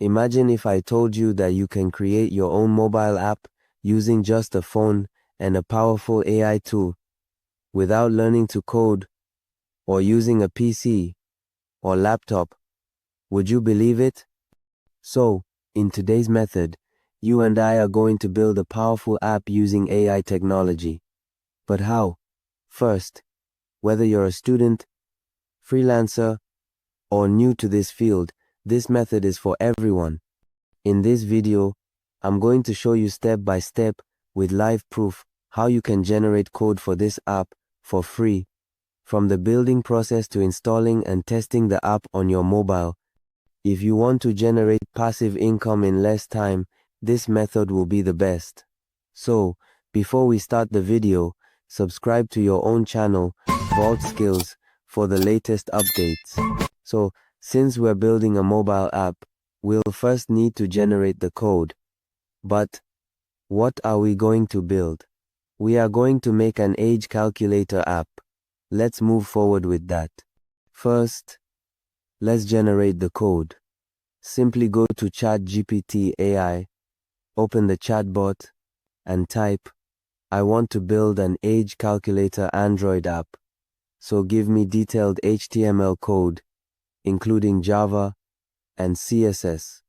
Imagine if I told you that you can create your own mobile app using just a phone and a powerful AI tool without learning to code or using a PC or laptop. Would you believe it? So, in today's method, you and I are going to build a powerful app using AI technology. But how? First, whether you're a student, freelancer, or new to this field, this method is for everyone. In this video, I'm going to show you step by step with live proof how you can generate code for this app for free, from the building process to installing and testing the app on your mobile. If you want to generate passive income in less time, this method will be the best. So, before we start the video, subscribe to your own channel, Vault Skills, for the latest updates. So, since we're building a mobile app, we'll first need to generate the code. But, what are we going to build? We are going to make an age calculator app. Let's move forward with that. First, let's generate the code. Simply go to ChatGPT AI, open the chatbot, and type, I want to build an age calculator Android app. So give me detailed HTML code, including Java and CSS.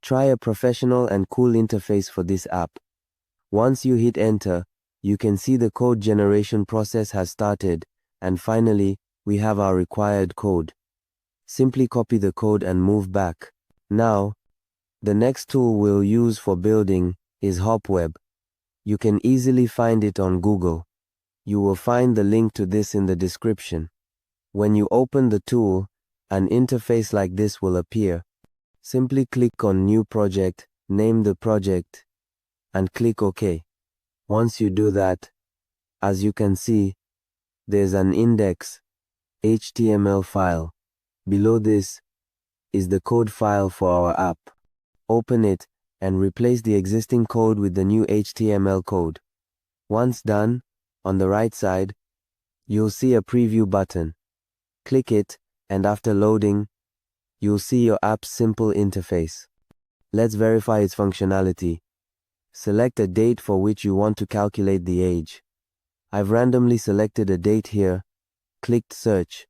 Try a professional and cool interface for this app. Once you hit enter, you can see the code generation process has started, and finally, we have our required code. Simply copy the code and move back. Now, the next tool we'll use for building is HopWeb. You can easily find it on Google. You will find the link to this in the description. When you open the tool, an interface like this will appear. Simply click on New Project, name the project, and click OK. Once you do that, as you can see, there's an index.html file. Below this is the code file for our app. Open it and replace the existing code with the new HTML code. Once done, on the right side, you'll see a preview button. Click it, and after loading, you'll see your app's simple interface. Let's verify its functionality. Select a date for which you want to calculate the age. I've randomly selected a date here, clicked search,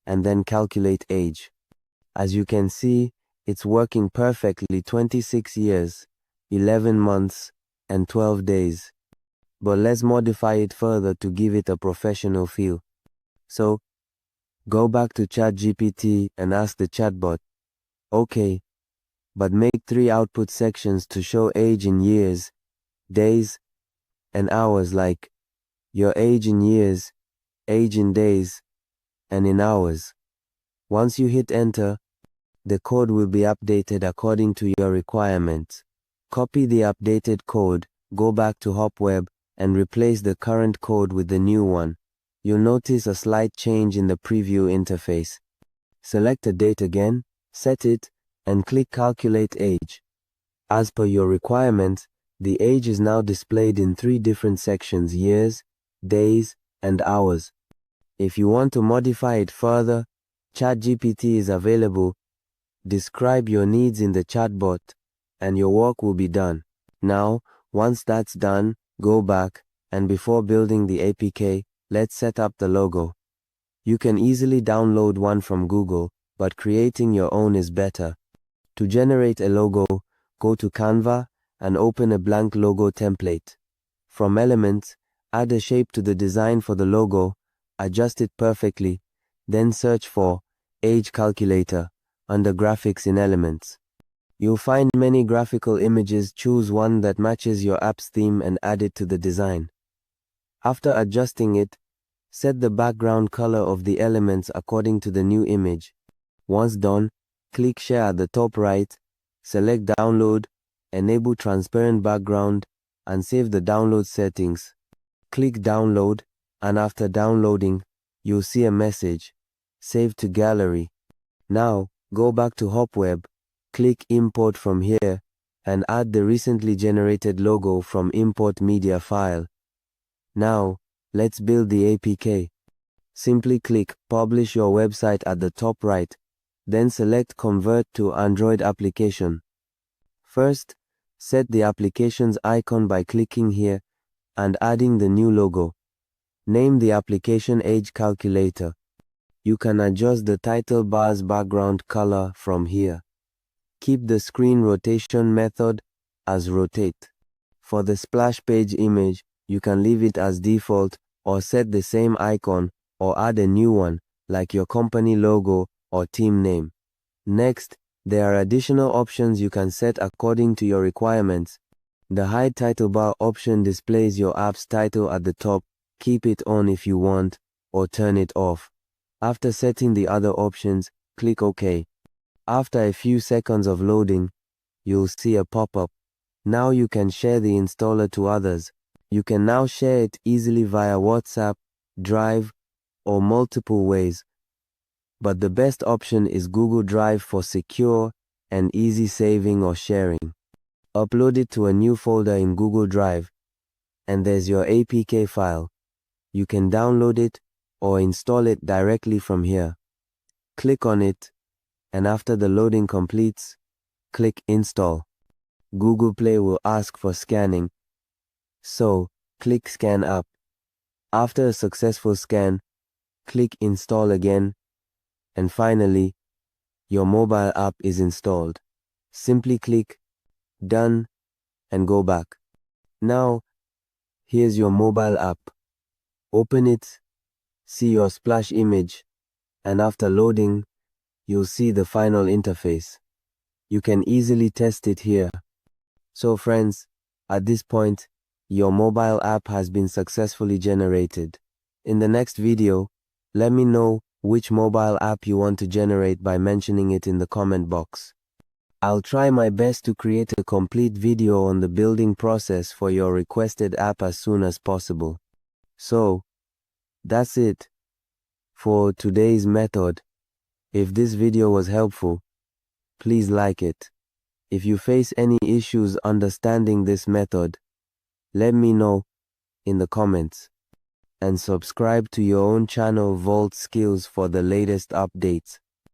and then calculate age. As you can see, it's working perfectly. 26 years, 11 months, and 12 days. But let's modify it further to give it a professional feel. So, go back to ChatGPT and ask the chatbot, okay, but make 3 output sections to show age in years, days, and hours, like your age in years, age in days, and in hours. Once you hit enter, the code will be updated according to your requirements. Copy the updated code, go back to HopWeb, and replace the current code with the new one. You'll notice a slight change in the preview interface. Select a date again, set it, and click Calculate Age. As per your requirements, the age is now displayed in 3 different sections: years, days, and hours. If you want to modify it further, ChatGPT is available. Describe your needs in the chatbot, and your work will be done. Now, once that's done, go back, and before building the APK, let's set up the logo. You can easily download one from Google, but creating your own is better. To generate a logo, go to Canva and open a blank logo template. From Elements, add a shape to the design for the logo, adjust it perfectly, then search for Age Calculator under Graphics in Elements. You'll find many graphical images. Choose one that matches your app's theme and add it to the design. After adjusting it, set the background color of the elements according to the new image. Once done, click Share at the top right, select Download, enable transparent background, and save the download settings. Click Download, and after downloading, you'll see a message, Save to Gallery. Now, go back to HopWeb, click Import from here, and add the recently generated logo from Import Media File. Now, let's build the APK. Simply click Publish Your Website at the top right, then select Convert to Android Application First, set the application's icon by clicking here and adding the new logo. Name the application Age Calculator. You can adjust the title bar's background color from here. Keep the screen rotation method as rotate. For the splash page image, you can leave it as default or set the same icon or add a new one, like your company logo or team name. Next, there are additional options you can set according to your requirements. The hide title bar option displays your app's title at the top. Keep it on if you want, or turn it off. After setting the other options, click OK. After a few seconds of loading, you'll see a pop-up. Now you can share the installer to others. You can now share it easily via WhatsApp, Drive, or multiple ways. But the best option is Google Drive for secure and easy saving or sharing. Upload it to a new folder in Google Drive, and there's your APK file. You can download it or install it directly from here. Click on it, and after the loading completes, click Install. Google Play will ask for scanning, so click Scan App. After a successful scan, click Install again, and finally, your mobile app is installed. Simply click Done and go back. Now, here's your mobile app. Open it, see your splash image, and after loading, you'll see the final interface. You can easily test it here. So friends, at this point, your mobile app has been successfully generated. In the next video, let me know which mobile app you want to generate by mentioning it in the comment box. I'll try my best to create a complete video on the building process for your requested app as soon as possible. So, that's it for today's method. If this video was helpful, please like it. If you face any issues understanding this method, let me know in the comments. And subscribe to your own channel Vault Skills for the latest updates.